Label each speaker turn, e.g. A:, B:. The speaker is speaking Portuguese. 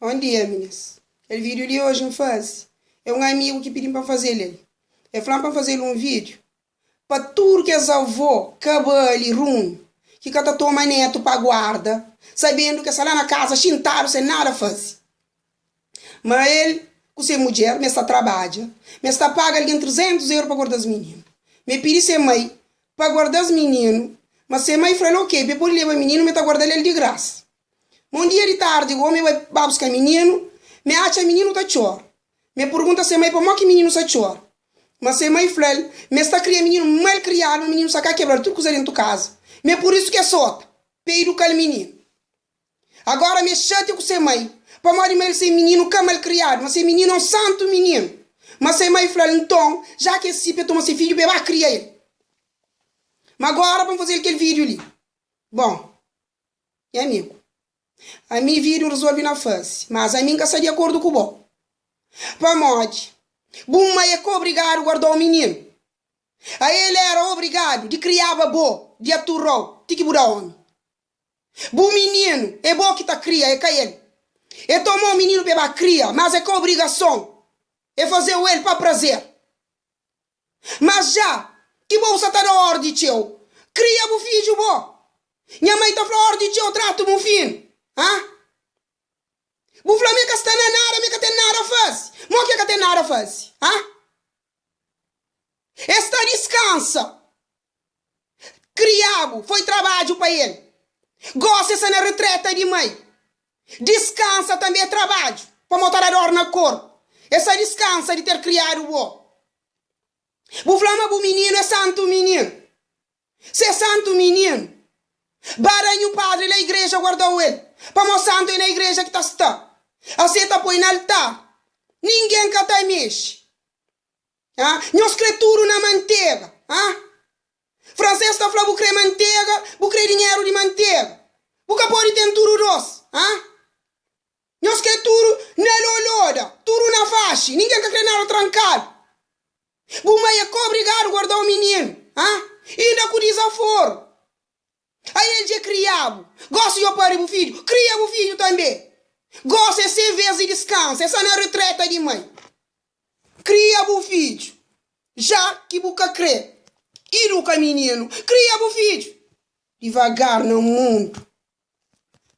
A: Bom dia, meninas. Aquele vídeo de hoje não faz. É um amigo que pediu para fazer ele. É falando para fazer um vídeo. Para tudo que as avó, cabelo ruim, que cada toma neto para guarda, sabendo que essa lá na casa, chintaram sem nada fazer. Mas ele, com ser mulher, me está trabalha, me está paga alguém 300 euros para guardar os meninos. Me pedi ser mãe para guardar os meninos, mas ser mãe falou o quê? Depois levar o menino, me está guardando ele de graça. Um dia de tarde, o homem vai buscar menino, me acha menino tá chor. Me pergunta se mãe para que menino está chor. Mas se mãe fala, me está criando menino mal criado, menino saca quebrar tudo que dentro de casa. Me por isso que é sota, peido com o menino. Agora me chate com ser mãe, para morrer mais ser menino que mal criado, mas ser menino é um santo menino. Mas se mãe fala, então, já que esse toma seu filho, vai criar ele. Mas agora vamos fazer aquele vídeo ali. Bom, é amigo. A mim vídeo resolve na face, mas a mim que está de acordo com o bom. Para morte, bom mãe é obrigado a guardar o menino. A ele era obrigado de criar babo, de aturou, de que mudar homem. Bom menino, é bom que tá cria, é cá ele. É tomar o menino para cria, mas é com obrigação. É fazer o ele para prazer. Mas já, que bom você tá na ordem, tio. Cria o filho bom. Minha mãe tá falando ordem, tio, trato o filho. Hã? O Flamengo está na nada, me tem nada a fazer. Não que tem nada a fazer. Hã? Esta descansa. Criado, foi trabalho para ele. Gosta de na retreta de mãe. Descansa também é trabalho. Para montar a dor no corpo. Essa descansa de ter criado o o Flamengo, o menino é santo menino. Se é santo menino. Baranho padre na igreja guardou ele. Para mostrar na igreja que está. Aceita põe no altar. Ninguém que tá mexe. Nós criatura na manteiga. Francês está falando bucre manteiga, bucre dinheiro de manteiga. Buca pode ter tudo doce. Nós criatura na loloda, tudo na faixa. Ninguém que crê nada trancado. Buma é obrigado a guardar o menino. Ainda com desaforo. Aí ele é criado. Gosta de operar o filho. Cria o filho também. Gosta de ser vezes e descansa. Essa não é retreta de mãe. Cria o filho. Já que buca crê. E nunca menino. Cria o filho. Devagar no mundo.